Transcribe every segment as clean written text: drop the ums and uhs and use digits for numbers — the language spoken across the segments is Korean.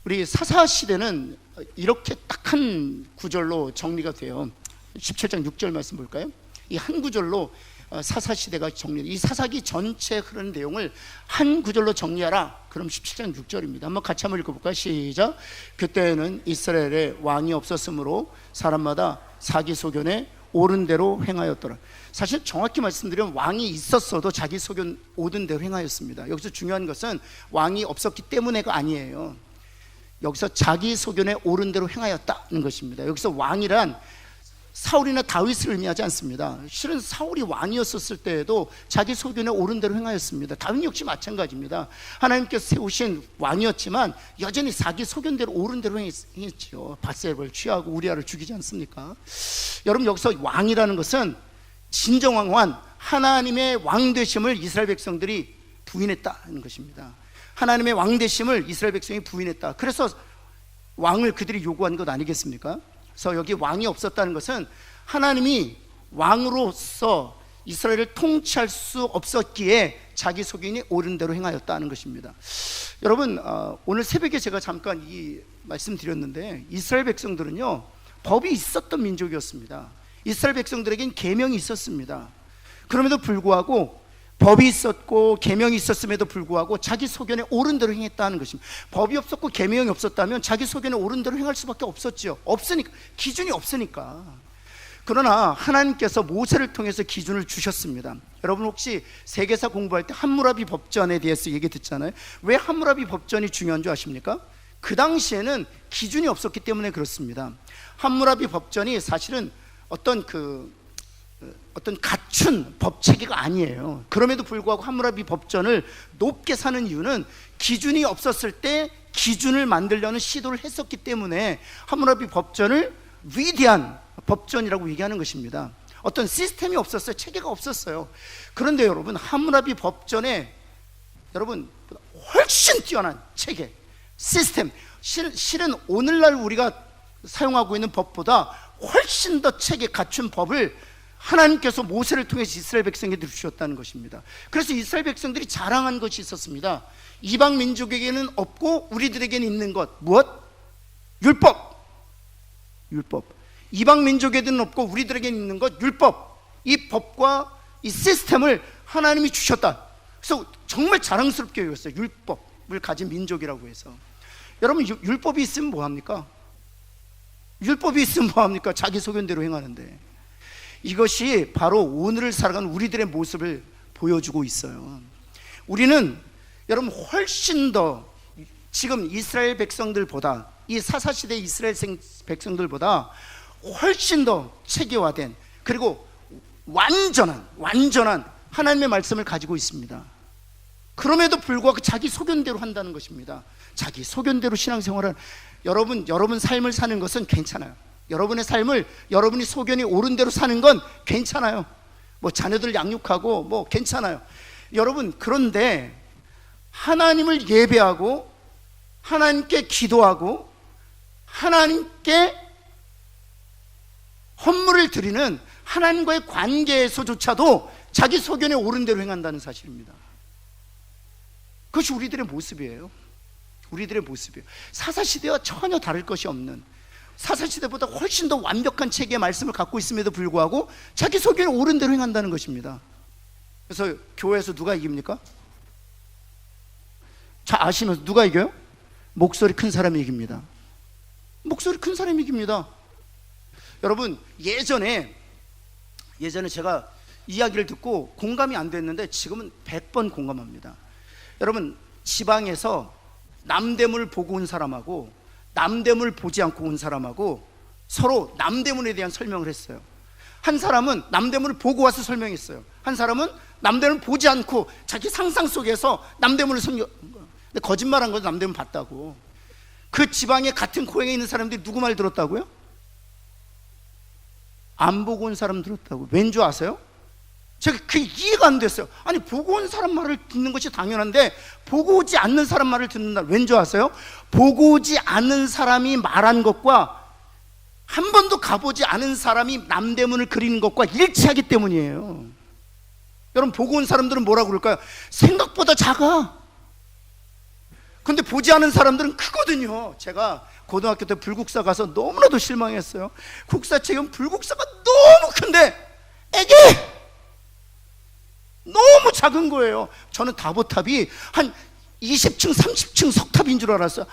우리 사사시대는 이렇게 딱 한 구절로 정리가 돼요. 17장 6절 말씀 볼까요? 이 한 구절로 사사시대가 정리, 이 사사기 전체 흐르는 내용을 한 구절로 정리하라. 그럼 17장 6절입니다. 한번 같이 한번 읽어볼까요? 시작. 그때에는 이스라엘에 왕이 없었으므로 사람마다 자기 소견에 옳은 대로 행하였더라. 사실 정확히 말씀드리면 왕이 있었어도 자기 소견 옳은 대로 행하였습니다. 여기서 중요한 것은 왕이 없었기 때문에가 아니에요. 여기서 자기 소견에 옳은 대로 행하였다는 것입니다. 여기서 왕이란 사울이나 다윗을 의미하지 않습니다. 실은 사울이 왕이었었을 때에도 자기 소견에 옳은 대로 행하였습니다. 다윗 역시 마찬가지입니다. 하나님께서 세우신 왕이었지만 여전히 자기 소견대로 옳은 대로 행했죠. 밧세바를 취하고 우리아를 죽이지 않습니까? 여러분, 여기서 왕이라는 것은 진정한 하나님의 왕되심을 이스라엘 백성들이 부인했다는 것입니다. 하나님의 왕되심을 이스라엘 백성이 부인했다. 그래서 왕을 그들이 요구한 것 아니겠습니까? 그래서 여기 왕이 없었다는 것은 하나님이 왕으로서 이스라엘을 통치할 수 없었기에 자기 소견이 옳은 대로 행하였다는 것입니다. 여러분, 오늘 새벽에 제가 잠깐 이 말씀 드렸는데, 이스라엘 백성들은요 법이 있었던 민족이었습니다. 이스라엘 백성들에겐 계명이 있었습니다. 그럼에도 불구하고 법이 있었고 계명이 있었음에도 불구하고 자기 소견에 옳은 대로 행했다는 것입니다. 법이 없었고 계명이 없었다면 자기 소견에 옳은 대로 행할 수밖에 없었죠. 없으니까, 기준이 없으니까. 그러나 하나님께서 모세를 통해서 기준을 주셨습니다. 여러분, 혹시 세계사 공부할 때 함무라비 법전에 대해서 얘기 듣잖아요. 왜 함무라비 법전이 중요한 줄 아십니까? 그 당시에는 기준이 없었기 때문에 그렇습니다. 함무라비 법전이 사실은 어떤 갖춘 법 체계가 아니에요. 그럼에도 불구하고 함무라비 법전을 높게 사는 이유는 기준이 없었을 때 기준을 만들려는 시도를 했었기 때문에 함무라비 법전을 위대한 법전이라고 얘기하는 것입니다. 어떤 시스템이 없었어요. 체계가 없었어요. 그런데 여러분, 함무라비 법전에 여러분 훨씬 뛰어난 체계, 시스템, 실은 오늘날 우리가 사용하고 있는 법보다 훨씬 더 체계 갖춘 법을 하나님께서 모세를 통해서 이스라엘 백성에게 주셨다는 것입니다. 그래서 이스라엘 백성들이 자랑한 것이 있었습니다. 이방 민족에게는 없고 우리들에게는 있는 것, 무엇? 율법. 이방 민족에게는 없고 우리들에게는 있는 것, 율법. 이 법과 이 시스템을 하나님이 주셨다. 그래서 정말 자랑스럽게 여겼어요. 율법을 가진 민족이라고 해서. 여러분, 율법이 있으면 뭐합니까? 율법이 있으면 뭐합니까? 자기 소견대로 행하는데. 이것이 바로 오늘을 살아가는 우리들의 모습을 보여주고 있어요. 우리는 여러분 훨씬 더 지금 이스라엘 백성들보다, 이 사사시대 이스라엘 백성들보다 훨씬 더 체계화된, 그리고 완전한 하나님의 말씀을 가지고 있습니다. 그럼에도 불구하고 자기 소견대로 한다는 것입니다. 자기 소견대로 신앙생활을, 여러분 삶을 사는 것은 괜찮아요. 여러분의 삶을 여러분이 소견이 옳은 대로 사는 건 괜찮아요. 뭐 자녀들 양육하고 뭐 괜찮아요. 여러분, 그런데 하나님을 예배하고 하나님께 기도하고 하나님께 헌물을 드리는 하나님과의 관계에서조차도 자기 소견에 옳은 대로 행한다는 사실입니다. 그것이 우리들의 모습이에요. 우리들의 모습이에요. 사사시대와 전혀 다를 것이 없는, 사사시대보다 훨씬 더 완벽한 체계의 말씀을 갖고 있음에도 불구하고 자기 소견에 옳은 대로 행한다는 것입니다. 그래서 교회에서 누가 이깁니까? 자, 아시면서 누가 이겨요? 목소리 큰 사람이 이깁니다. 목소리 큰 사람이 이깁니다. 여러분, 예전에 제가 이야기를 듣고 공감이 안 됐는데 지금은 100번 공감합니다. 여러분, 지방에서 남대문을 보고 온 사람하고 남대문을 보지 않고 온 사람하고 서로 남대문에 대한 설명을 했어요. 한 사람은 남대문을 보고 와서 설명했어요. 한 사람은 남대문을 보지 않고 자기 상상 속에서 남대문을 근데 거짓말한 거죠. 남대문 봤다고. 그 지방에 같은 고향에 있는 사람들이 누구 말 들었다고요? 안 보고 온 사람 들었다고. 왠 줄 아세요? 제가 그 이해가 안 됐어요. 아니, 보고 온 사람 말을 듣는 것이 당연한데 보고 오지 않는 사람 말을 듣는다. 왠 줄 아세요? 보고 오지 않은 사람이 말한 것과 한 번도 가보지 않은 사람이 남대문을 그리는 것과 일치하기 때문이에요. 여러분, 보고 온 사람들은 뭐라고 그럴까요? 생각보다 작아. 근데 보지 않은 사람들은 크거든요. 제가 고등학교 때 불국사 가서 너무나도 실망했어요. 국사책은 불국사가 너무 큰데 애기! 너무 작은 거예요. 저는 다보탑이 한 20층, 30층 석탑인 줄 알았어요.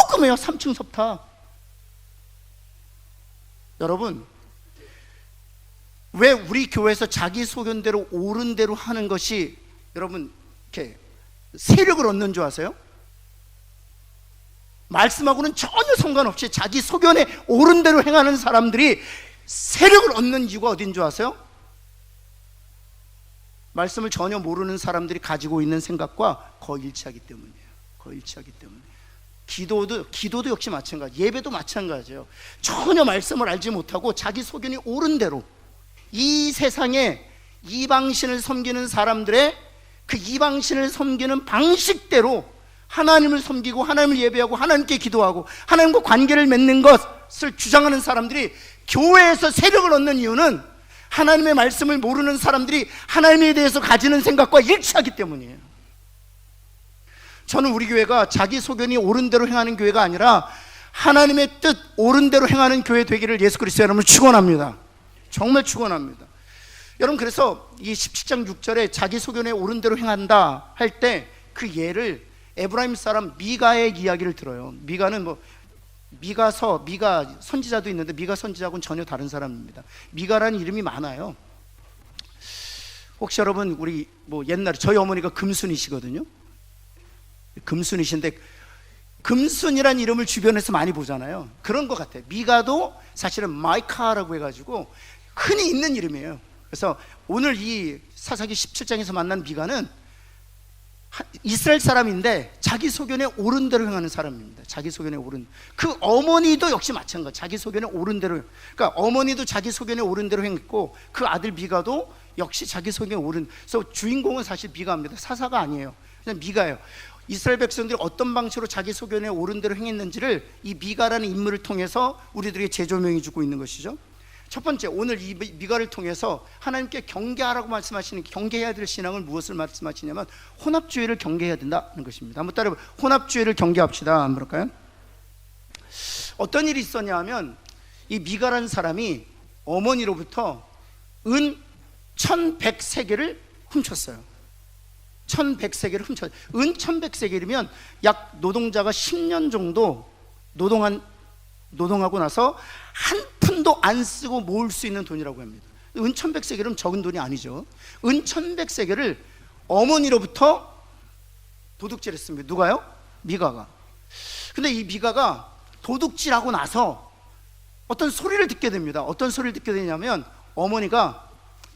조그매요. 3층 석탑. 여러분, 왜 우리 교회에서 자기 소견대로 옳은 대로 하는 것이 여러분 이렇게 세력을 얻는 줄 아세요? 말씀하고는 전혀 상관없이 자기 소견에 옳은 대로 행하는 사람들이 세력을 얻는 이유가 어딘 줄 아세요? 말씀을 전혀 모르는 사람들이 가지고 있는 생각과 거의 일치하기 때문이에요. 거의 일치하기 때문에. 기도도 역시 마찬가지, 예배도 마찬가지예요. 전혀 말씀을 알지 못하고 자기 소견이 옳은 대로 이 세상에 이방신을 섬기는 사람들의 그 이방신을 섬기는 방식대로 하나님을 섬기고 하나님을 예배하고 하나님께 기도하고 하나님과 관계를 맺는 것을 주장하는 사람들이 교회에서 세력을 얻는 이유는 하나님의 말씀을 모르는 사람들이 하나님에 대해서 가지는 생각과 일치하기 때문이에요. 저는 우리 교회가 자기 소견이 옳은 대로 행하는 교회가 아니라 하나님의 뜻 옳은 대로 행하는 교회 되기를 예수 그리스도 여러분을 축원합니다. 정말 축원합니다. 여러분, 그래서 이 17장 6절에 자기 소견에 옳은 대로 행한다 할 때 그 예를 에브라임 사람 미가의 이야기를 들어요. 미가는 미가 선지자도 있는데 미가 선지자하고는 전혀 다른 사람입니다. 미가라는 이름이 많아요. 혹시 여러분 우리 옛날에 저희 어머니가 금순이시거든요. 금순이신데 금순이라는 이름을 주변에서 많이 보잖아요. 그런 것 같아요. 미가도 사실은 마이카라고 해가지고 흔히 있는 이름이에요. 그래서 오늘 이 사사기 17장에서 만난 미가는 이스라엘 사람인데 자기 소견에 옳은 대로 행하는 사람입니다. 자기 소견에 옳은. 그 어머니도 역시 마찬가지. 자기 소견에 옳은 대로. 그러니까 어머니도 자기 소견에 옳은 대로 행했고 그 아들 미가도 역시 자기 소견에 옳은. 그래서 주인공은 사실 미가입니다. 사사가 아니에요. 그냥 미가예요. 이스라엘 백성들이 어떤 방식으로 자기 소견에 옳은 대로 행했는지를 이 미가라는 인물을 통해서 우리들에게 재조명해 주고 있는 것이죠. 첫 번째, 오늘 이 미가를 통해서 하나님께 경계하라고 말씀하시는, 경계해야 될 신앙을 무엇을 말씀하시냐면 혼합주의를 경계해야 된다는 것입니다. 한번 따라해 보세요. 혼합주의를 경계합시다. 한번 볼까요? 어떤 일이 있었냐 하면 이 미가라는 사람이 어머니로부터 은 1100세겔을 훔쳤어요. 1100세겔을 훔쳤어요. 은 1100세겔이면 약 노동자가 10년 정도 노동하고 나서 한 푼도 안 쓰고 모을 수 있는 돈이라고 합니다. 은 1100세겔은 적은 돈이 아니죠. 은 1100세겔을 어머니로부터 도둑질했습니다. 누가요? 미가가. 근데 이 미가가 도둑질하고 나서 어떤 소리를 듣게 됩니다. 어떤 소리를 듣게 되냐면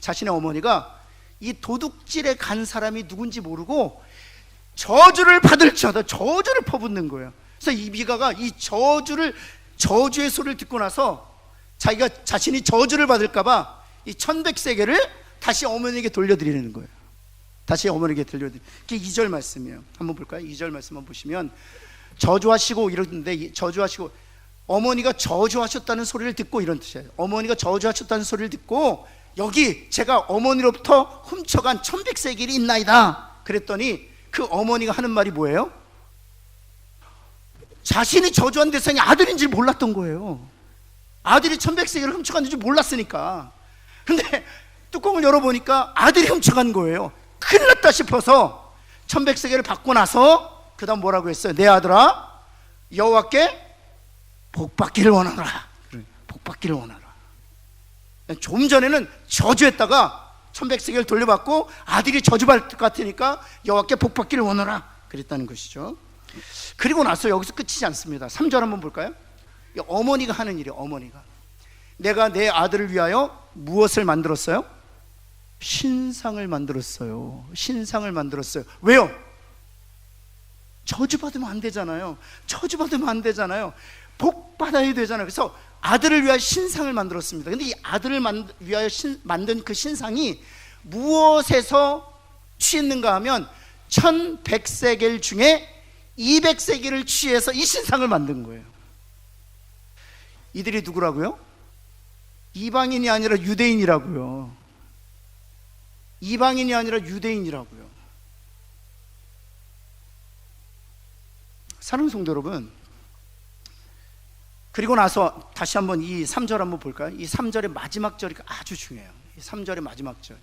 자신의 어머니가 이 도둑질에 간 사람이 누군지 모르고 저주를 받을지어다 저주를 퍼붓는 거예요. 그래서 이 미가가 이 저주의 소리를 듣고 나서 자신이 저주를 받을까봐 이 1100세겔을 다시 어머니에게 돌려드리는 거예요. 다시 어머니에게 돌려드리는. 그게 2절 말씀이에요. 한번 볼까요? 2절 말씀만 보시면 저주하시고 이러는데, 저주하시고 어머니가 저주하셨다는 소리를 듣고 이런 뜻이에요. 어머니가 저주하셨다는 소리를 듣고 여기 제가 어머니로부터 훔쳐간 1100세겔이 있나이다 그랬더니 그 어머니가 하는 말이 뭐예요? 자신이 저주한 대상이 아들인 줄 몰랐던 거예요. 아들이 1100세겔을 훔쳐간 줄 몰랐으니까. 근데 뚜껑을 열어보니까 아들이 훔쳐간 거예요. 큰일 났다 싶어서 1100세겔을 받고 나서 그 다음 뭐라고 했어요? 내 아들아, 여호와께 복받기를 원하라. 복받기를 원하라. 좀 전에는 저주했다가 1100세겔을 돌려받고 아들이 저주받을 것 같으니까 여호와께 복받기를 원하라 그랬다는 것이죠. 그리고 나서 여기서 끝이지 않습니다. 3절 한번 볼까요? 어머니가 하는 일이에요. 어머니가 내가 내 아들을 위하여 무엇을 만들었어요? 신상을 만들었어요. 신상을 만들었어요. 왜요? 저주받으면 안 되잖아요. 저주받으면 안 되잖아요. 복 받아야 되잖아요. 그래서 아들을 위하여 신상을 만들었습니다. 근데 이 아들을 위하여 만든 그 신상이 무엇에서 취했는가 하면 1100세겔 중에 200세겔을 취해서 이 신상을 만든 거예요. 이들이 누구라고요? 이방인이 아니라 유대인이라고요. 이방인이 아니라 유대인이라고요. 사랑하는 성도 여러분, 그리고 나서 다시 한번 이 3절 한번 볼까요? 이 3절의 마지막 절이 아주 중요해요. 이 3절의 마지막 절.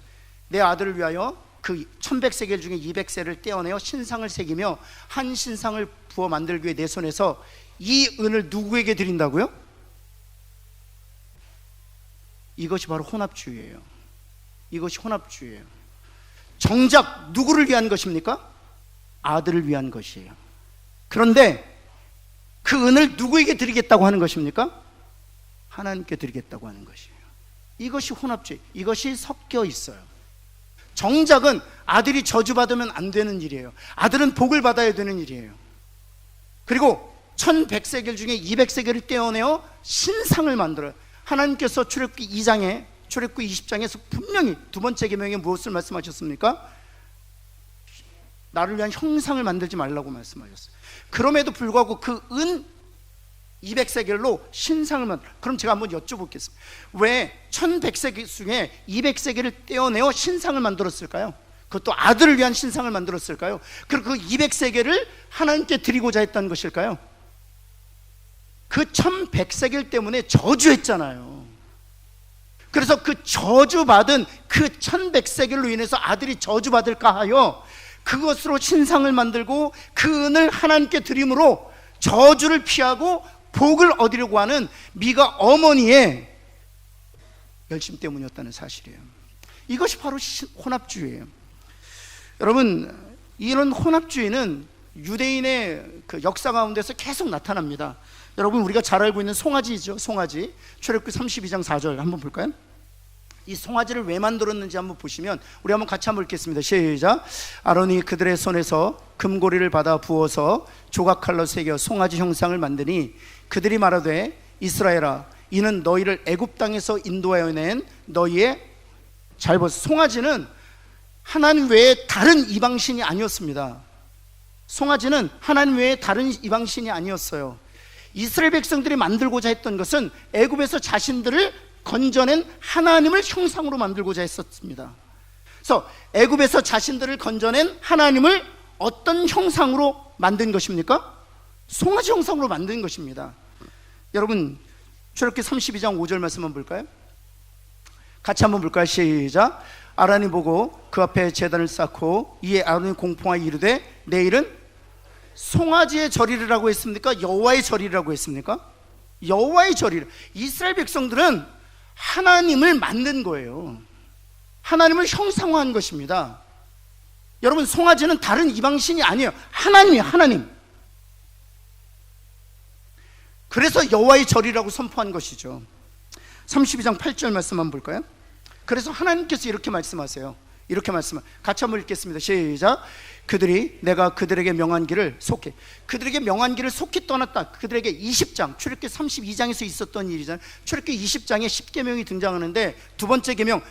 내 아들을 위하여 그 1100세겔 중에 200세를 떼어내어 신상을 새기며 한 신상을 부어 만들기 위해 내 손에서 이 은을 누구에게 드린다고요? 이것이 바로 혼합주의예요. 이것이 혼합주의예요. 정작 누구를 위한 것입니까? 아들을 위한 것이에요. 그런데 그 은을 누구에게 드리겠다고 하는 것입니까? 하나님께 드리겠다고 하는 것이에요. 이것이 혼합주의, 이것이 섞여 있어요. 정작은 아들이 저주받으면 안 되는 일이에요. 아들은 복을 받아야 되는 일이에요. 그리고 1100세겔 중에 200세겔을 떼어내어 신상을 만들어요. 하나님께서 출애굽기 2장에, 출애굽기 20장에서 분명히 두 번째 계명에 무엇을 말씀하셨습니까? 나를 위한 형상을 만들지 말라고 말씀하셨어요. 그럼에도 불구하고 그 은 200세겔로 신상을 만들어. 그럼 제가 한번 여쭤보겠습니다. 왜 1100세겔 중에 200세겔을 떼어내어 신상을 만들었을까요? 그것도 아들을 위한 신상을 만들었을까요? 그리고 그 200세겔을 하나님께 드리고자 했던 것일까요? 그 1100세겔 때문에 저주했잖아요. 그래서 그 저주받은 그 1100세겔로 인해서 아들이 저주받을까 하여 그것으로 신상을 만들고 그 은을 하나님께 드림으로 저주를 피하고 복을 얻으려고 하는 미가 어머니의 열심 때문이었다는 사실이에요. 이것이 바로 혼합주의예요. 여러분, 이런 혼합주의는 유대인의 그 역사 가운데서 계속 나타납니다. 여러분, 우리가 잘 알고 있는 송아지죠. 송아지. 출애굽기 32장 4절 한번 볼까요? 이 송아지를 왜 만들었는지 한번 보시면, 우리 한번 같이 한번 읽겠습니다. 시작. 아론이 그들의 손에서 금고리를 받아 부어서 조각칼로 새겨 송아지 형상을 만드니 그들이 말하되 이스라엘아, 이는 너희를 애굽 땅에서 인도하여 낸 너희의, 잘 보세요. 송아지는 하나님 외에 다른 이방신이 아니었습니다. 송아지는 하나님 외에 다른 이방신이 아니었어요. 이스라엘 백성들이 만들고자 했던 것은 애굽에서 자신들을 건져낸 하나님을 형상으로 만들고자 했었습니다. 그래서 애굽에서 자신들을 건져낸 하나님을 어떤 형상으로 만든 것입니까? 송아지 형상으로 만든 것입니다. 여러분, 출애굽기 32장 5절 말씀 한번 볼까요? 같이 한번 볼까요? 시작. 아론이 보고 그 앞에 제단을 쌓고 이에 아론이 공포하여 이르되 내일은 송아지의 절이라고 했습니까? 여호와의 절이라고 했습니까? 여호와의 절이라. 이스라엘 백성들은 하나님을 만든 거예요. 하나님을 형상화한 것입니다. 여러분, 송아지는 다른 이방신이 아니에요. 하나님이에요. 하나님. 그래서 여호와의 절이라고 선포한 것이죠. 32장 8절 말씀 한번 볼까요? 그래서 하나님께서 이렇게 말씀하세요. 이렇게 같이 한번 읽겠습니다. 시작. 그들이 내가 그들에게 명한 길을 속히, 그들에게 명한 길을 속히 떠났다. 그들에게 20장, 출애굽기 32장에서 있었던 일이잖아요. 출애굽기 20장에 10계명이 등장하는데 두 번째 계명,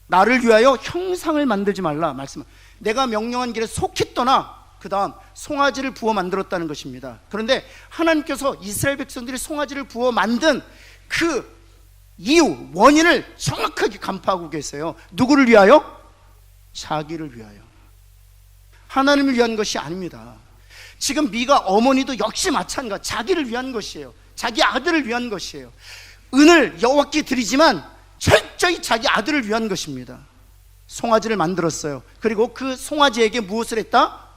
나를 위하여 형상을 만들지 말라 말씀. 내가 명령한 길을 속히 떠나 그 다음 송아지를 부어 만들었다는 것입니다. 그런데 하나님께서 이스라엘 백성들이 송아지를 부어 만든 그 이유, 원인을 정확하게 간파하고 계세요. 누구를 위하여? 자기를 위하여. 하나님을 위한 것이 아닙니다. 지금 미가 어머니도 역시 마찬가지, 자기를 위한 것이에요. 자기 아들을 위한 것이에요. 은을 여호와께 드리지만 철저히 자기 아들을 위한 것입니다. 송아지를 만들었어요. 그리고 그 송아지에게 무엇을 했다?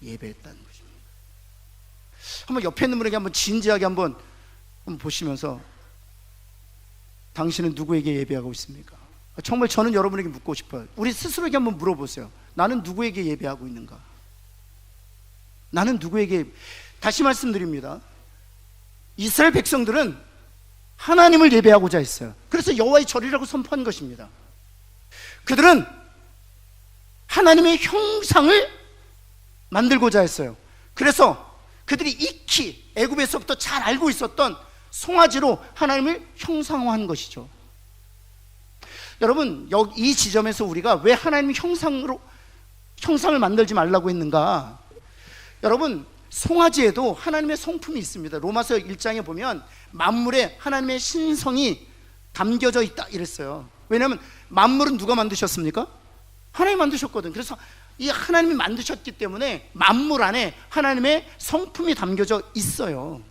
예배했다는 것입니다. 한번 옆에 있는 분에게 한번 진지하게 한번 보시면서, 당신은 누구에게 예배하고 있습니까? 정말 저는 여러분에게 묻고 싶어요. 우리 스스로에게 한번 물어보세요. 나는 누구에게 예배하고 있는가? 나는 누구에게? 다시 말씀드립니다. 이스라엘 백성들은 하나님을 예배하고자 했어요. 그래서 여호와의 절이라고 선포한 것입니다. 그들은 하나님의 형상을 만들고자 했어요. 그래서 그들이 익히 애굽에서부터 잘 알고 있었던 송아지로 하나님을 형상화한 것이죠. 여러분, 이 지점에서 우리가 왜 하나님 형상을 만들지 말라고 했는가? 여러분, 송아지에도 하나님의 성품이 있습니다. 로마서 1장에 보면 만물에 하나님의 신성이 담겨져 있다 이랬어요. 왜냐하면 만물은 누가 만드셨습니까? 하나님이 만드셨거든. 그래서 이 하나님이 만드셨기 때문에 만물 안에 하나님의 성품이 담겨져 있어요.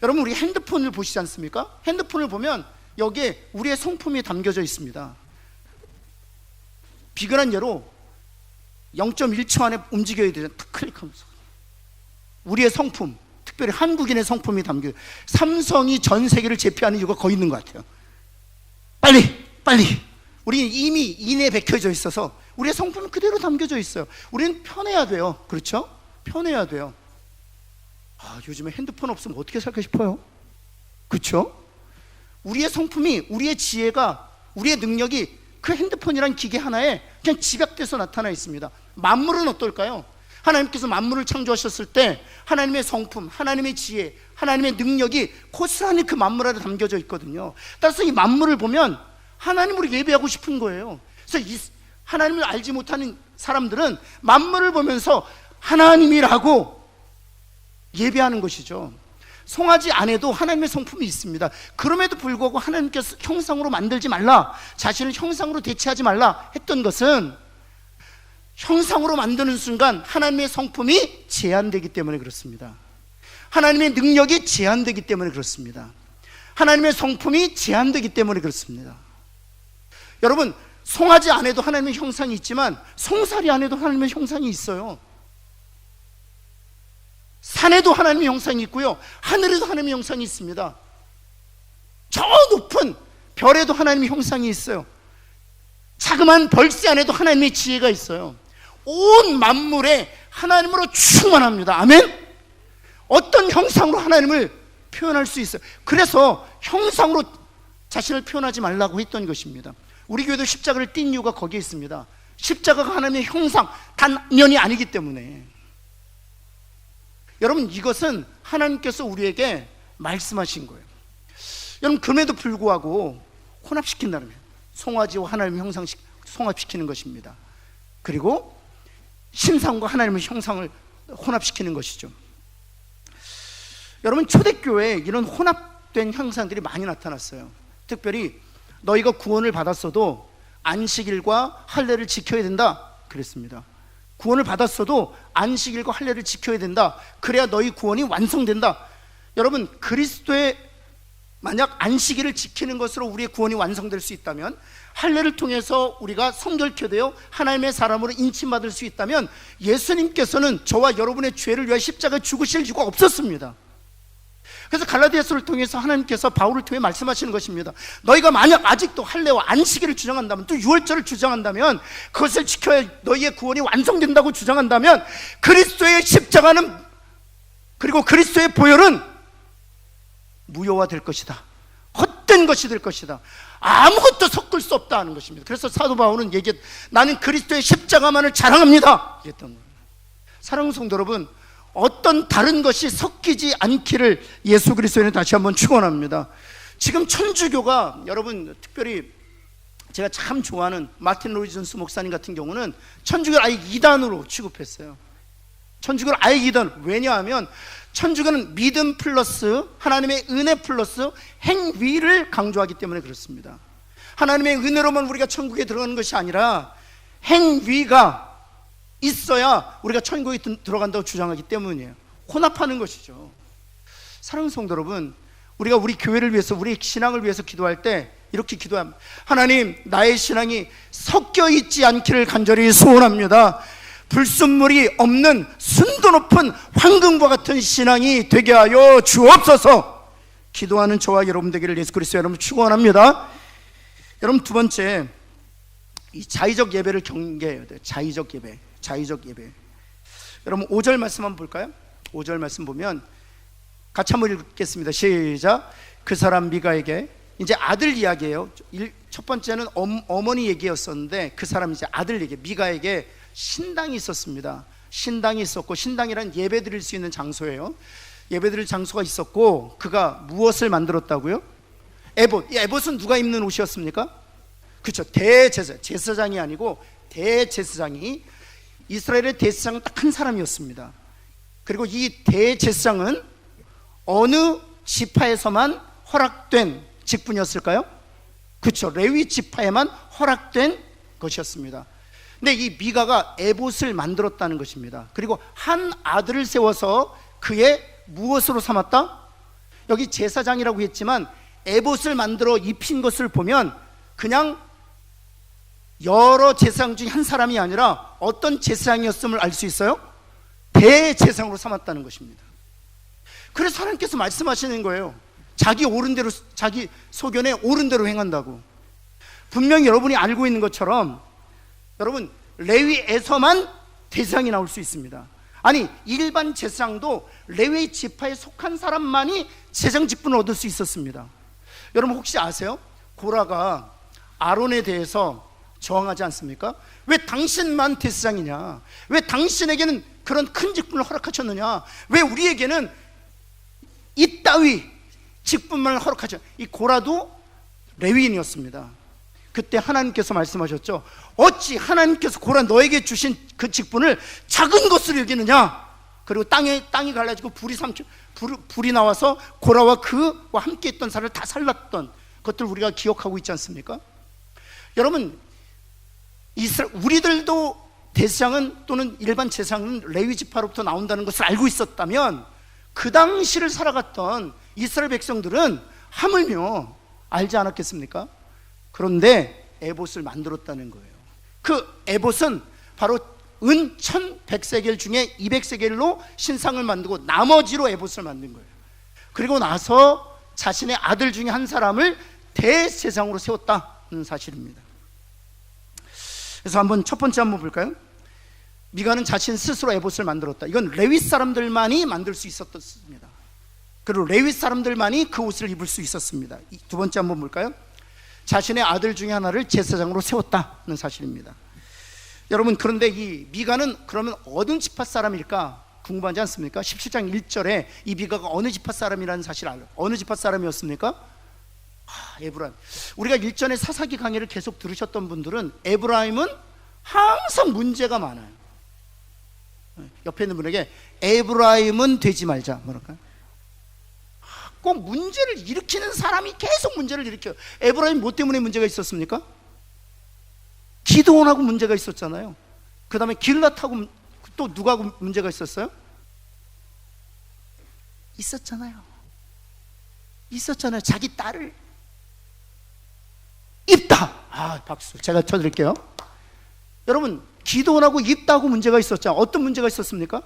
여러분, 우리 핸드폰을 보시지 않습니까? 핸드폰을 보면 여기에 우리의 성품이 담겨져 있습니다. 비근한 예로 0.1초 안에 움직여야 되잖아요. 탁 클릭하면서 우리의 성품, 특별히 한국인의 성품이 담겨. 삼성이 전 세계를 제패하는 이유가 거기 있는 것 같아요. 빨리 우리는 이미 인에 베껴져 있어서 우리의 성품은 그대로 담겨져 있어요. 우리는 편해야 돼요. 그렇죠? 편해야 돼요. 요즘에 핸드폰 없으면 어떻게 살까 싶어요. 그렇죠? 우리의 성품이, 우리의 지혜가, 우리의 능력이 그 핸드폰이란 기계 하나에 그냥 집약돼서 나타나 있습니다. 만물은 어떨까요? 하나님께서 만물을 창조하셨을 때 하나님의 성품, 하나님의 지혜, 하나님의 능력이 고스란히 그 만물 안에 담겨져 있거든요. 따라서 이 만물을 보면 하나님으로 예배하고 싶은 거예요. 그래서 이 하나님을 알지 못하는 사람들은 만물을 보면서 하나님이라고 예배하는 것이죠. 송아지 안에도 하나님의 성품이 있습니다. 그럼에도 불구하고 하나님께서 형상으로 만들지 말라, 자신을 형상으로 대체하지 말라 했던 것은 형상으로 만드는 순간 하나님의 성품이 제한되기 때문에 그렇습니다. 하나님의 능력이 제한되기 때문에 그렇습니다. 하나님의 성품이 제한되기 때문에 그렇습니다. 여러분, 송아지 안에도 하나님의 형상이 있지만 송사리 안에도 하나님의 형상이 있어요. 산에도 하나님의 형상이 있고요, 하늘에도 하나님의 형상이 있습니다. 저 높은 별에도 하나님의 형상이 있어요. 자그마한 벌새 안에도 하나님의 지혜가 있어요. 온 만물에 하나님으로 충만합니다. 아멘? 어떤 형상으로 하나님을 표현할 수 있어요. 그래서 형상으로 자신을 표현하지 말라고 했던 것입니다. 우리 교회도 십자가를 띈 이유가 거기에 있습니다. 십자가가 하나님의 형상 단면이 아니기 때문에. 여러분, 이것은 하나님께서 우리에게 말씀하신 거예요. 여러분, 그럼에도 불구하고 혼합시킨다는 거예요. 송아지와 하나님의 형상 송합시키는 것입니다. 그리고 신상과 하나님의 형상을 혼합시키는 것이죠. 여러분, 초대교회에 이런 혼합된 형상들이 많이 나타났어요. 특별히 너희가 구원을 받았어도 안식일과 할례를 지켜야 된다 그랬습니다. 구원을 받았어도 안식일과 할례를 지켜야 된다. 그래야 너희 구원이 완성된다. 여러분, 그리스도의 만약 안식일을 지키는 것으로 우리의 구원이 완성될 수 있다면, 할례를 통해서 우리가 성결케 되어 하나님의 사람으로 인침받을 수 있다면, 예수님께서는 저와 여러분의 죄를 위하여 십자가에 죽으실 이유가 없었습니다. 그래서 갈라디아서를 통해서 하나님께서 바울을 통해 말씀하시는 것입니다. 너희가 만약 아직도 할례와 안식일을 주장한다면, 또 유월절을 주장한다면, 그것을 지켜야 너희의 구원이 완성된다고 주장한다면, 그리스도의 십자가는, 그리고 그리스도의 보혈은 무효화될 것이다. 헛된 것이 될 것이다. 아무것도 섞을 수 없다 하는 것입니다. 그래서 사도 바울은 나는 그리스도의 십자가만을 자랑합니다 했던 거예요. 사랑하는 성도 여러분, 어떤 다른 것이 섞이지 않기를 예수 그리스도는 다시 한번 축원합니다. 지금 천주교가, 여러분, 특별히 제가 참 좋아하는 마틴 로이존스 목사님 같은 경우는 천주교를 아예 이단으로 취급했어요. 천주교를 아예 이단. 왜냐하면 천주교는 믿음 플러스 하나님의 은혜 플러스 행위를 강조하기 때문에 그렇습니다. 하나님의 은혜로만 우리가 천국에 들어가는 것이 아니라 행위가 있어야 우리가 천국에 들어간다고 주장하기 때문이에요. 혼합하는 것이죠. 사랑하는 성도 여러분, 우리가 우리 교회를 위해서, 우리 신앙을 위해서 기도할 때 이렇게 기도합니다. 하나님, 나의 신앙이 섞여 있지 않기를 간절히 소원합니다. 불순물이 없는 순도 높은 황금과 같은 신앙이 되게 하여 주옵소서. 기도하는 저와 여러분 되기를 예수 그리스도 여러분 축원합니다. 여러분, 두 번째, 이 자의적 예배를 경계해야 돼요. 자의적 예배. 여러분, 5절 말씀 한번 볼까요? 5절 말씀 보면 같이 한번 읽겠습니다. 시작. 그 사람 미가에게, 이제 아들 이야기예요. 첫 번째는 어머니 얘기였었는데, 그 사람 이제 아들 얘기. 미가에게 신당이 있었습니다. 신당이 있었고, 신당이란 예배 드릴 수 있는 장소예요. 예배 드릴 장소가 있었고, 그가 무엇을 만들었다고요? 에봇. 이 에봇은 누가 입는 옷이었습니까? 그렇죠. 제사장이 아니고 대제사장이, 이스라엘의 대제사장은 딱 한 사람이었습니다. 그리고 이 대제사장은 어느 지파에서만 허락된 직분이었을까요? 그렇죠. 레위 지파에만 허락된 것이었습니다. 근데 이 미가가 에봇을 만들었다는 것입니다. 그리고 한 아들을 세워서 그의 무엇으로 삼았다? 여기 제사장이라고 했지만 에봇을 만들어 입힌 것을 보면 그냥 여러 제사장 중에 한 사람이 아니라 어떤 제사장이었음을 알 수 있어요? 대제사장으로 삼았다는 것입니다. 그래서 하나님께서 말씀하시는 거예요. 자기 옳은 대로, 자기 소견에 옳은 대로 행한다고. 분명히 여러분이 알고 있는 것처럼 여러분, 레위에서만 제사장이 나올 수 있습니다. 아니, 일반 제사장도 레위 지파에 속한 사람만이 제사장 직분을 얻을 수 있었습니다. 여러분 혹시 아세요? 고라가 아론에 대해서 저항하지 않습니까? 왜 당신만 제사장이냐? 왜 당신에게는 그런 큰 직분을 허락하셨느냐? 왜 우리에게는 이따위 직분만 허락하죠? 이 고라도 레위인이었습니다. 그때 하나님께서 말씀하셨죠. 어찌 하나님께서 고라 너에게 주신 그 직분을 작은 것으로 여기느냐? 그리고 땅이 갈라지고 불이 나와서 고라와 그와 함께 있던 사람을 다 살랐던 것들 우리가 기억하고 있지 않습니까? 여러분, 우리들도 대제사장은 또는 일반 제사장은 레위 지파로부터 나온다는 것을 알고 있었다면 그 당시를 살아갔던 이스라엘 백성들은 하물며 알지 않았겠습니까? 그런데 에봇을 만들었다는 거예요. 그 에봇은 바로 은 1100세겔 중에 200세겔로 신상을 만들고 나머지로 에봇을 만든 거예요. 그리고 나서 자신의 아들 중에 한 사람을 대제사장으로 세웠다는 사실입니다. 그래서 한번 첫 번째 한번 볼까요? 미가는 자신 스스로 에봇을 만들었다. 이건 레위 사람들만이 만들 수 있었습니다. 그리고 레위 사람들만이 그 옷을 입을 수 있었습니다. 두 번째 한번 볼까요? 자신의 아들 중에 하나를 제사장으로 세웠다는 사실입니다. 여러분, 그런데 이 미가는 그러면 어느 지파 사람일까 궁금하지 않습니까? 17장 1절에 이 미가가 어느 지파 사람이라는 사실을 알아요. 어느 지파 사람이었습니까? 에브라임. 우리가 일전에 사사기 강의를 계속 들으셨던 분들은 에브라임은 항상 문제가 많아요. 옆에 있는 분에게 에브라임은 되지 말자 뭐랄까요? 꼭 문제를 일으키는 사람이 계속 문제를 일으켜요. 에브라임 뭐 때문에 문제가 있었습니까? 기드온하고 문제가 있었잖아요. 그 다음에 길랏하고 또 누가 문제가 있었어요? 있었잖아요. 자기 딸을 입다. 박수. 제가 쳐드릴게요. 여러분, 기드온하고 입다고 문제가 있었죠. 어떤 문제가 있었습니까?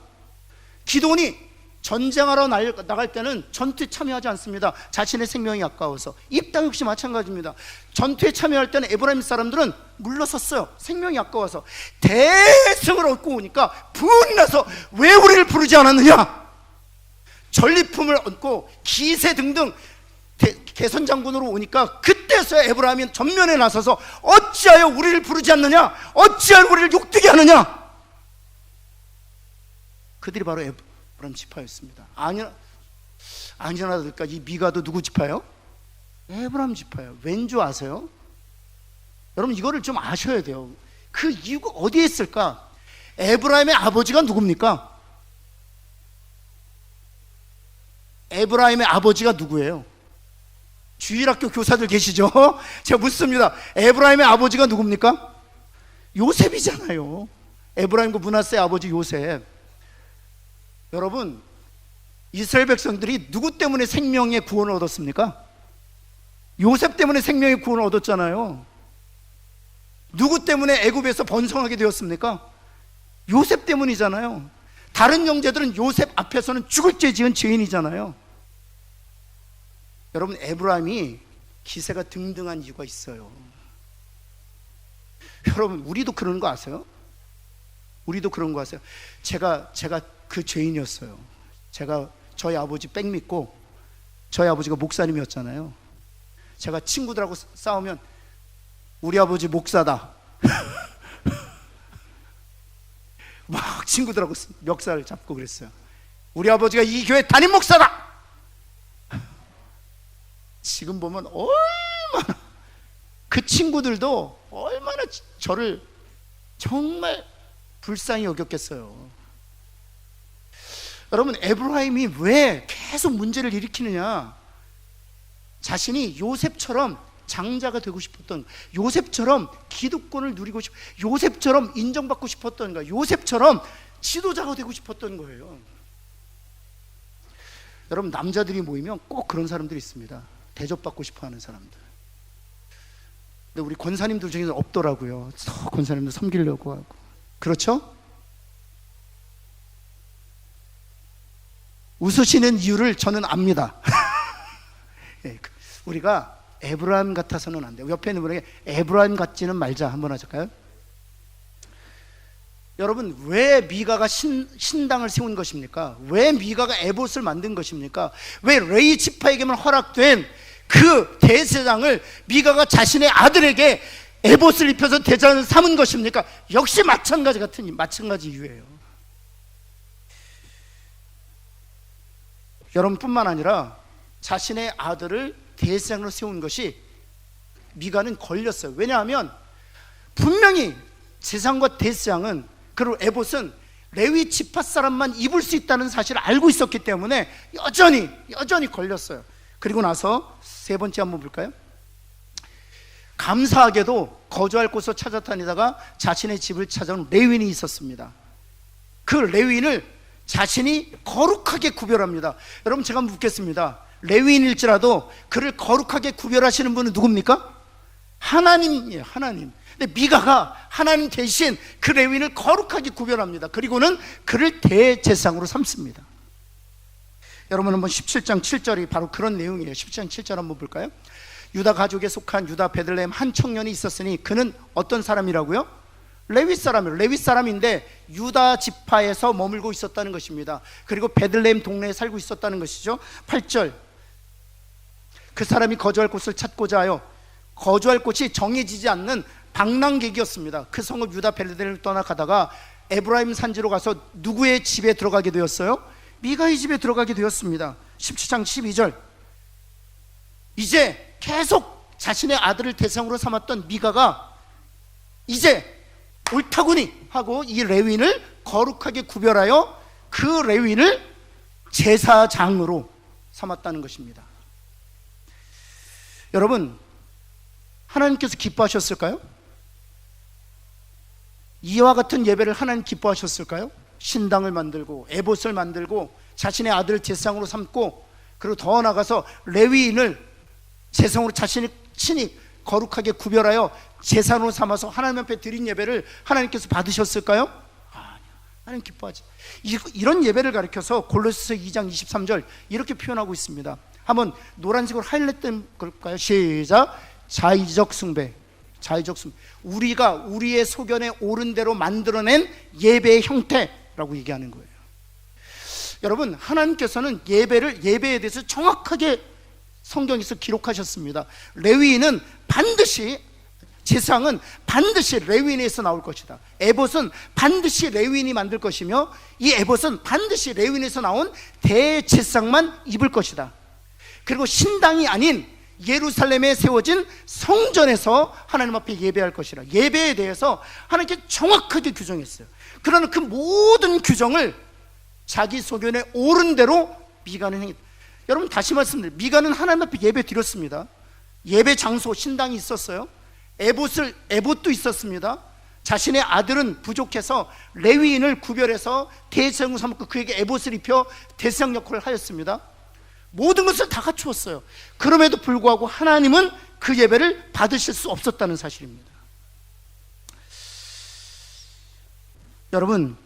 기드온이 전쟁하러 나갈 때는 전투에 참여하지 않습니다. 자신의 생명이 아까워서. 입다 역시 마찬가지입니다. 전투에 참여할 때는 에브라임 사람들은 물러섰어요. 생명이 아까워서. 대승을 얻고 오니까 분이 나서 왜 우리를 부르지 않았느냐? 전리품을 얻고 기세 등등 개선 장군으로 오니까 그때서야 에브라임이 전면에 나서서 어찌하여 우리를 부르지 않느냐? 어찌하여 우리를 욕되게 하느냐? 그들이 바로 에브라임 지파였습니다. 아니나 될까? 이 미가도 누구 지파예요? 에브라임 지파예요. 왠지 아세요? 여러분, 이거를 좀 아셔야 돼요. 그 이유가 어디에 있을까? 에브라임의 아버지가 누굽니까? 에브라임의 아버지가 누구예요? 주일학교 교사들 계시죠? 제가 묻습니다. 에브라임의 아버지가 누굽니까? 요셉이잖아요. 에브라임과 므낫세의 아버지 요셉. 여러분, 이스라엘 백성들이 누구 때문에 생명의 구원을 얻었습니까? 요셉 때문에 생명의 구원을 얻었잖아요. 누구 때문에 애굽에서 번성하게 되었습니까? 요셉 때문이잖아요. 다른 형제들은 요셉 앞에서는 죽을 죄 지은 죄인이잖아요. 여러분, 에브라임이 기세가 등등한 이유가 있어요. 여러분, 우리도 그런 거 아세요? 우리도 그런 거 아세요? 제가 그 죄인이었어요. 제가 저희 아버지 백 믿고 저희 아버지가 목사님이었잖아요. 제가 친구들하고 싸우면 우리 아버지 목사다 막 친구들하고 멱살을 잡고 그랬어요. 우리 아버지가 이 교회 담임 목사다. 지금 보면 얼마나 그 친구들도 얼마나 저를 정말 불쌍히 여겼겠어요. 여러분, 에브라임이 왜 계속 문제를 일으키느냐? 자신이 요셉처럼 장자가 되고 싶었던, 요셉처럼 기득권을 누리고 요셉처럼 인정받고 싶었던 거예요. 요셉처럼 지도자가 되고 싶었던 거예요. 여러분, 남자들이 모이면 꼭 그런 사람들이 있습니다. 대접받고 싶어하는 사람들. 근데 우리 권사님들 중에는 없더라고요. 권사님들 섬기려고 하고. 그렇죠? 웃으시는 이유를 저는 압니다. 우리가 에브라임 같아서는 안 돼요. 옆에 있는 분에게 에브라임 같지는 말자 한번 하실까요? 여러분, 왜 미가가 신당을 세운 것입니까? 왜 미가가 에봇을 만든 것입니까? 왜 레위 지파에게만 허락된 그 대제사장을 미가가 자신의 아들에게 에봇을 입혀서 대장을 삼은 것입니까? 역시 마찬가지 이유예요. 여러분뿐만 아니라 자신의 아들을 대제사장으로 세운 것이 미가는 걸렸어요. 왜냐하면 분명히 제사장과 대제사장은, 그리고 에봇은 레위 지파 사람만 입을 수 있다는 사실을 알고 있었기 때문에 여전히 걸렸어요. 그리고 나서 세 번째 한번 볼까요? 감사하게도 거주할 곳을 찾아다니다가 자신의 집을 찾아온 레위인이 있었습니다. 그 레위인을 자신이 거룩하게 구별합니다. 여러분, 제가 묻겠습니다. 레위인일지라도 그를 거룩하게 구별하시는 분은 누굽니까? 하나님이에요. 하나님. 근데 미가가 하나님 대신 그 레위인을 거룩하게 구별합니다. 그리고는 그를 대제사장으로 삼습니다. 여러분, 한번 17장 7절이 바로 그런 내용이에요. 17장 7절 한번 볼까요? 유다 가족에 속한 유다 베들레헴 한 청년이 있었으니 그는 어떤 사람이라고요? 레위 사람이에요. 레위 사람인데 유다 지파에서 머물고 있었다는 것입니다. 그리고 베들레헴 동네에 살고 있었다는 것이죠. 8절, 그 사람이 거주할 곳을 찾고자 하여, 거주할 곳이 정해지지 않는 방랑객이었습니다. 그 성읍 유다 베들레헴을 떠나가다가 에브라임 산지로 가서 누구의 집에 들어가게 되었어요? 미가의 집에 들어가게 되었습니다. 17장 12절, 이제 계속 자신의 아들을 대상으로 삼았던 미가가 이제 옳다구니 하고 이 레위인을 거룩하게 구별하여 그 레위인을 제사장으로 삼았다는 것입니다. 여러분, 하나님께서 기뻐하셨을까요? 이와 같은 예배를 하나님 기뻐하셨을까요? 신당을 만들고 에봇을 만들고 자신의 아들을 제사장으로 삼고, 그리고 더 나아가서 레위인을 제사장으로 자신이 친히 거룩하게 구별하여 제사장으로 삼아서 하나님 앞에 드린 예배를 하나님께서 받으셨을까요? 하나님 기뻐하지. 이런 예배를 가리켜서 골로새서 2장 23절 이렇게 표현하고 있습니다. 한번 노란색으로 하이라이트 걸까요? 시작. 자의적 숭배. 우리가 우리의 소견에 옳은 대로 만들어낸 예배의 형태라고 얘기하는 거예요. 여러분, 하나님께서는 예배에 대해서 정확하게 성경에서 기록하셨습니다. 레위인은 반드시, 제사장은 반드시 레위인에서 나올 것이다. 에봇은 반드시 레위인이 만들 것이며, 이 에봇은 반드시 레위인에서 나온 대제사장만 입을 것이다. 그리고 신당이 아닌 예루살렘에 세워진 성전에서 하나님 앞에 예배할 것이라. 예배에 대해서 하나님께 정확하게 규정했어요. 그러나 그 모든 규정을 자기 소견에 옳은 대로 미가는 행했다. 여러분, 다시 말씀드립니다. 미가는 하나님 앞에 예배 드렸습니다. 예배 장소, 신당이 있었어요. 에봇도 있었습니다. 자신의 아들은 부족해서 레위인을 구별해서 대제사장으로 삼고 그에게 에봇을 입혀 대제사장 역할을 하였습니다. 모든 것을 다 갖추었어요. 그럼에도 불구하고 하나님은 그 예배를 받으실 수 없었다는 사실입니다. 여러분,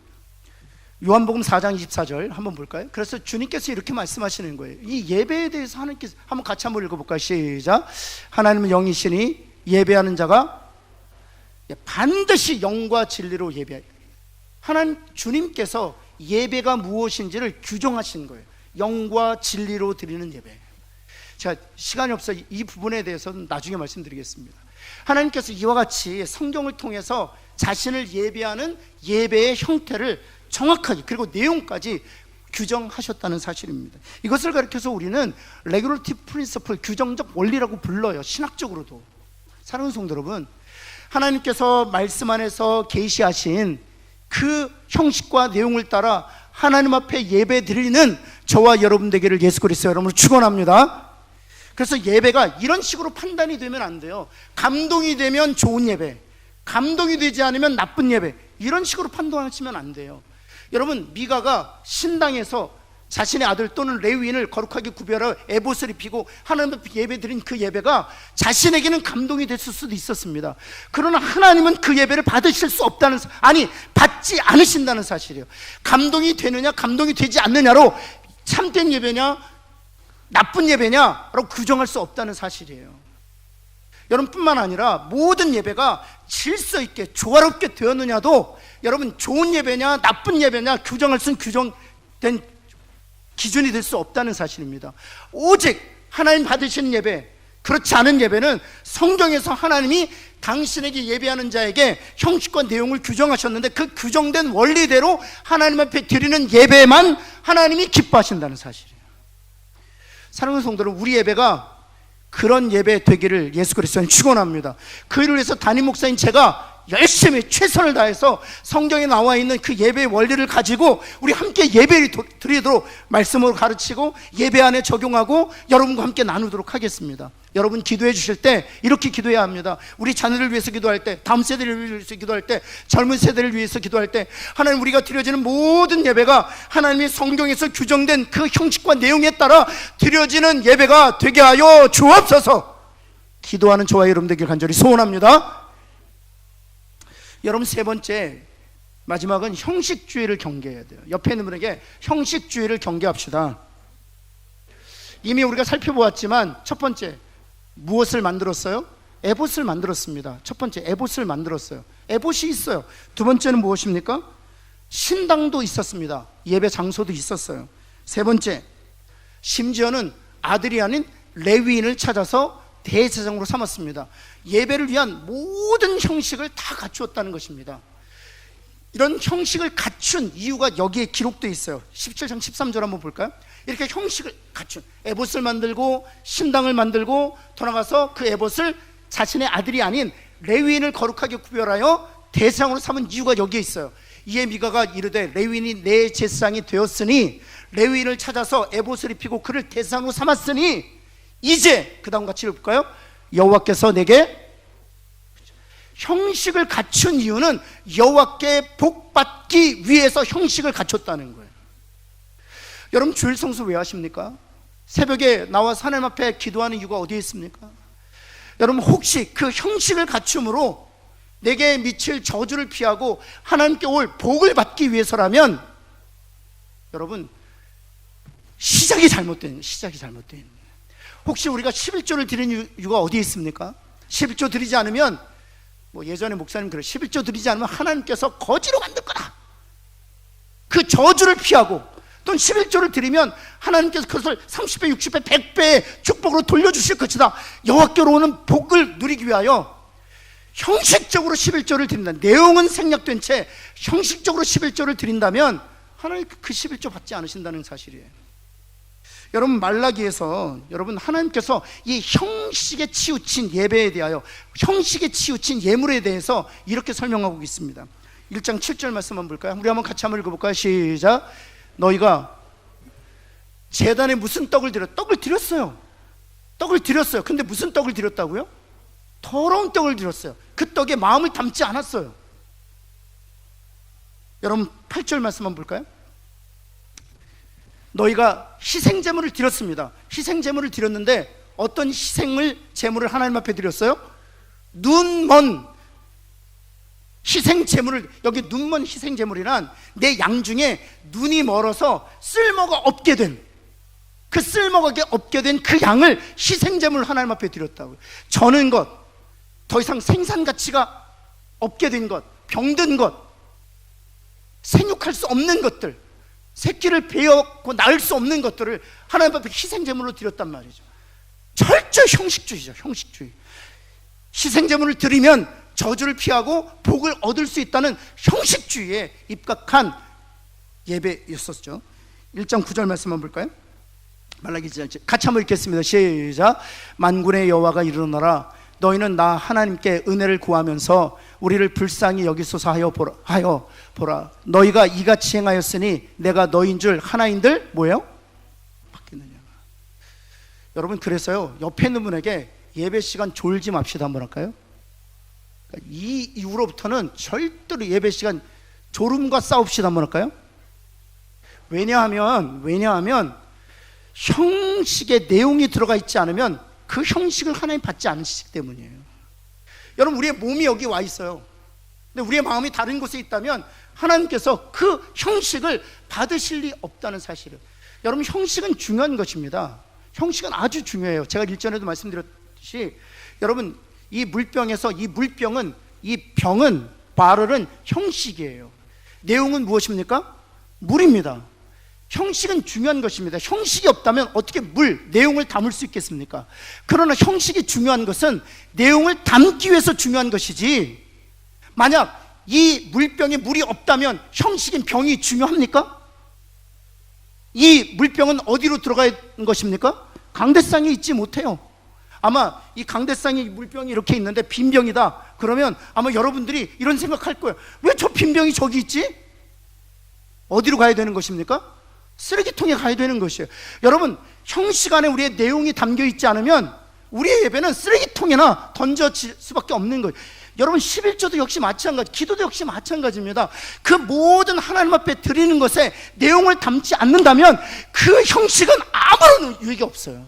요한복음 4장 24절 한번 볼까요? 그래서 주님께서 이렇게 말씀하시는 거예요. 이 예배에 대해서 하나님께서 한번 같이 한번 읽어볼까요? 시작. 하나님은 영이시니 예배하는 자가 반드시 영과 진리로 예배하라. 하나님, 주님께서 예배가 무엇인지를 규정하신 거예요. 영과 진리로 드리는 예배. 제가 시간이 없어서 이 부분에 대해서는 나중에 말씀드리겠습니다. 하나님께서 이와 같이 성경을 통해서 자신을 예배하는 예배의 형태를 정확하게, 그리고 내용까지 규정하셨다는 사실입니다. 이것을 가리켜서 우리는 레귤러티브 프린서플, 규정적 원리라고 불러요. 신학적으로도. 사랑하는 성도 여러분, 하나님께서 말씀 안에서 계시하신 그 형식과 내용을 따라 하나님 앞에 예배 드리는 저와 여러분 되기를 예수 그리스도 여러분을 축원합니다. 그래서 예배가 이런 식으로 판단이 되면 안 돼요. 감동이 되면 좋은 예배, 감동이 되지 않으면 나쁜 예배, 이런 식으로 판단하시면 안 돼요. 여러분, 미가가 신당에서 자신의 아들 또는 레위인을 거룩하게 구별하여 에봇을 입히고 하나님 앞에 예배드린 그 예배가 자신에게는 감동이 됐을 수도 있었습니다. 그러나 하나님은 그 예배를 받으실 수 없다는, 아니 받지 않으신다는 사실이에요. 감동이 되느냐 감동이 되지 않느냐로 참된 예배냐 나쁜 예배냐라고 규정할 수 없다는 사실이에요. 여러분, 뿐만 아니라 모든 예배가 질서 있게 조화롭게 되었느냐도 여러분 좋은 예배냐 나쁜 예배냐 규정할 수 있는 규정된 기준이 될 수 없다는 사실입니다. 오직 하나님 받으시는 예배, 그렇지 않은 예배는 성경에서 하나님이 당신에게 예배하는 자에게 형식과 내용을 규정하셨는데 그 규정된 원리대로 하나님 앞에 드리는 예배만 하나님이 기뻐하신다는 사실이에요. 사랑하는 성도들, 우리 예배가 그런 예배 되기를 예수 그리스도는 축원합니다. 그 일을 위해서 담임 목사인 제가 열심히 최선을 다해서 성경에 나와 있는 그 예배의 원리를 가지고 우리 함께 예배를 드리도록 말씀으로 가르치고 예배 안에 적용하고 여러분과 함께 나누도록 하겠습니다. 여러분 기도해 주실 때 이렇게 기도해야 합니다. 우리 자녀를 위해서 기도할 때, 다음 세대를 위해서 기도할 때, 젊은 세대를 위해서 기도할 때 하나님, 우리가 드려지는 모든 예배가 하나님이 성경에서 규정된 그 형식과 내용에 따라 드려지는 예배가 되게 하여 주옵소서. 기도하는 저와 여러분 되길 간절히 소원합니다. 여러분, 세 번째, 마지막은 형식주의를 경계해야 돼요. 옆에 있는 분에게 형식주의를 경계합시다. 이미 우리가 살펴보았지만 첫 번째, 무엇을 만들었어요? 에봇을 만들었습니다. 첫 번째, 에봇을 만들었어요. 에봇이 있어요. 두 번째는 무엇입니까? 신당도 있었습니다. 예배 장소도 있었어요. 세 번째, 심지어는 아들이 아닌 레위인을 찾아서 대제사장으로 삼았습니다. 예배를 위한 모든 형식을 다 갖추었다는 것입니다. 이런 형식을 갖춘 이유가 여기에 기록되어 있어요. 17장 13절 한번 볼까요? 이렇게 형식을 갖춘, 에봇을 만들고 신당을 만들고 더 나가서 그 에봇을 자신의 아들이 아닌 레위인을 거룩하게 구별하여 대제사장으로 삼은 이유가 여기에 있어요. 이에 미가가 이르되 레위인이 내 제사장이 되었으니 레위인을 찾아서 에봇을 입히고 그를 대제사장으로 삼았으니 이제 그 다음 같이 읽을까요? 여호와께서 내게, 형식을 갖춘 이유는 여호와께 복받기 위해서 형식을 갖췄다는 거예요. 여러분, 주일 성수 왜 하십니까? 새벽에 나와서 하나님 앞에 기도하는 이유가 어디에 있습니까? 여러분, 혹시 그 형식을 갖춤으로 내게 미칠 저주를 피하고 하나님께 올 복을 받기 위해서라면 여러분, 시작이 잘못된 거예요. 혹시 우리가 11조를 드리는 이유가 어디에 있습니까? 11조 드리지 않으면, 예전에 목사님 그래, 11조 드리지 않으면 하나님께서 거지로 만들 거다, 그 저주를 피하고, 또는 11조를 드리면 하나님께서 그것을 30배, 60배, 100배의 축복으로 돌려주실 것이다, 여호와께로 오는 복을 누리기 위하여 형식적으로 11조를 드린다. 내용은 생략된 채 형식적으로 11조를 드린다면 하나님 그 11조 받지 않으신다는 사실이에요. 여러분, 말라기에서 여러분 하나님께서 이 형식에 치우친 예배에 대하여, 형식에 치우친 예물에 대해서 이렇게 설명하고 있습니다. 1장 7절 말씀 한번 볼까요? 우리 한번 같이 한번 읽어볼까요? 시작. 너희가 제단에 무슨 떡을 드렸어요? 떡을 드렸어요. 근데 무슨 떡을 드렸다고요? 더러운 떡을 드렸어요. 그 떡에 마음을 담지 않았어요. 여러분 8절 말씀 한번 볼까요? 너희가 희생제물을 드렸습니다. 희생제물을 드렸는데 어떤 제물을 하나님 앞에 드렸어요? 눈먼 희생제물을, 여기 눈먼 희생제물이란 내 양 중에 눈이 멀어서 쓸모가 없게 된, 그 쓸모가 없게 된 그 양을 희생제물 하나님 앞에 드렸다고요. 저는 것, 더 이상 생산 가치가 없게 된 것, 병든 것, 생육할 수 없는 것들, 새끼를 베었고 낳을 수 없는 것들을 하나님 앞에 희생제물로 드렸단 말이죠. 철저히 형식주의죠. 형식주의. 희생제물을 드리면 저주를 피하고 복을 얻을 수 있다는 형식주의에 입각한 예배였었죠. 1장 9절 말씀 한번 볼까요? 말라기 같이 한번 읽겠습니다. 시작. 만군의 여호와가 이르노라. 너희는 나 하나님께 은혜를 구하면서 우리를 불쌍히 여기소서 하여 보라. 너희가 이같이 행하였으니 내가 너희인 줄 하나인들 뭐예요? 받겠느냐. 여러분, 그래서요, 옆에 있는 분에게 예배 시간 졸지 맙시다 한번 할까요? 이 이후로부터는 절대로 예배 시간 졸음과 싸웁시다 한번 할까요? 왜냐하면 형식의 내용이 들어가 있지 않으면 그 형식을 하나님 받지 않으시기 때문이에요. 여러분, 우리의 몸이 여기 와 있어요. 근데 우리의 마음이 다른 곳에 있다면 하나님께서 그 형식을 받으실 리 없다는 사실을. 여러분, 형식은 중요한 것입니다. 형식은 아주 중요해요. 제가 일전에도 말씀드렸듯이 여러분, 이 물병은 이 병은 바를은 형식이에요. 내용은 무엇입니까? 물입니다. 형식은 중요한 것입니다. 형식이 없다면 어떻게 내용을 담을 수 있겠습니까? 그러나 형식이 중요한 것은 내용을 담기 위해서 중요한 것이지, 만약 이 물병에 물이 없다면 형식인 병이 중요합니까? 이 물병은 어디로 들어가야 하는 것입니까? 강대상에 있지 못해요. 아마 이 강대상에 물병이 이렇게 있는데 빈 병이다 그러면 아마 여러분들이 이런 생각할 거예요. 왜 저 빈 병이 저기 있지? 어디로 가야 되는 것입니까? 쓰레기통에 가야 되는 것이에요. 여러분, 형식 안에 우리의 내용이 담겨 있지 않으면 우리의 예배는 쓰레기통에나 던져질 수밖에 없는 거예요. 여러분, 11조도 역시 마찬가지, 기도도 역시 마찬가지입니다. 그 모든 하나님 앞에 드리는 것에 내용을 담지 않는다면 그 형식은 아무런 유익이 없어요.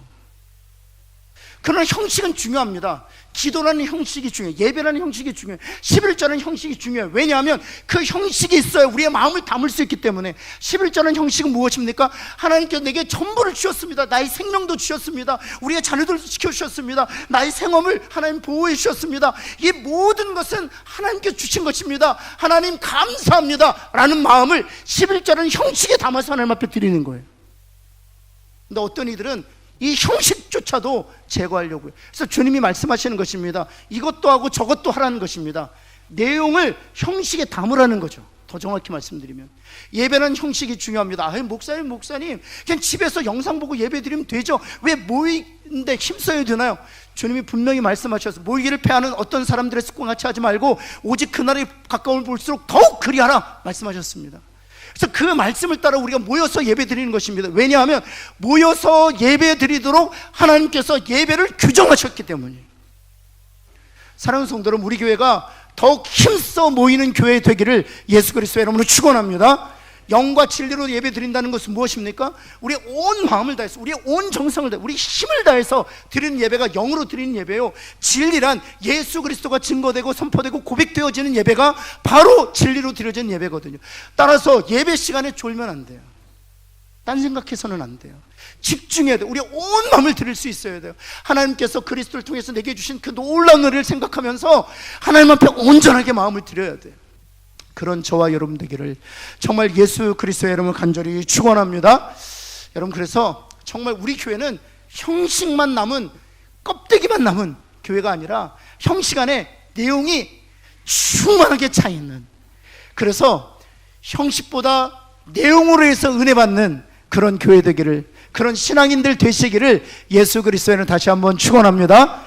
그러나 형식은 중요합니다. 기도라는 형식이 중요해요. 예배라는 형식이 중요해요. 11조라는 형식이 중요해요. 왜냐하면 그 형식이 있어야 우리의 마음을 담을 수 있기 때문에. 11조라는 형식은 무엇입니까? 하나님께서 내게 전부를 주셨습니다. 나의 생명도 주셨습니다. 우리의 자녀들도 지켜주셨습니다. 나의 생업을 하나님 보호해 주셨습니다. 이 모든 것은 하나님께서 주신 것입니다. 하나님 감사합니다 라는 마음을 11조라는 형식에 담아서 하나님 앞에 드리는 거예요. 근데 어떤 이들은 이 형식조차도 제거하려고요. 그래서 주님이 말씀하시는 것입니다. 이것도 하고 저것도 하라는 것입니다. 내용을 형식에 담으라는 거죠. 더 정확히 말씀드리면 예배는 형식이 중요합니다. 목사님 그냥 집에서 영상 보고 예배 드리면 되죠. 왜 모이는데 힘써야 되나요? 주님이 분명히 말씀하셔서 모이기를 패하는 어떤 사람들의 습관 같이 하지 말고 오직 그날이 가까움을 볼수록 더욱 그리하라 말씀하셨습니다. 그래서 그 말씀을 따라 우리가 모여서 예배 드리는 것입니다. 왜냐하면 모여서 예배 드리도록 하나님께서 예배를 규정하셨기 때문이에요. 사랑하는 성도 여러분, 우리 교회가 더욱 힘써 모이는 교회 되기를 예수 그리스도의 이름으로 축원합니다. 영과 진리로 예배 드린다는 것은 무엇입니까? 우리의 온 마음을 다해서, 우리의 온 정성을 다해서, 우리 힘을 다해서 드리는 예배가 영으로 드리는 예배요, 진리란 예수 그리스도가 증거되고 선포되고 고백되어지는 예배가 바로 진리로 드려지는 예배거든요. 따라서 예배 시간에 졸면 안 돼요. 딴 생각해서는 안 돼요. 집중해야 돼요. 우리의 온 마음을 드릴 수 있어야 돼요. 하나님께서 그리스도를 통해서 내게 주신 그 놀라운 은혜를 생각하면서 하나님 앞에 온전하게 마음을 드려야 돼요. 그런 저와 여러분 되기를 정말 예수 그리스도의 이름을 간절히 축원합니다. 여러분, 그래서 정말 우리 교회는 형식만 남은, 껍데기만 남은 교회가 아니라 형식 안에 내용이 충만하게 차 있는, 그래서 형식보다 내용으로 해서 은혜 받는 그런 교회 되기를, 그런 신앙인들 되시기를 예수 그리스도에는 다시 한번 축원합니다.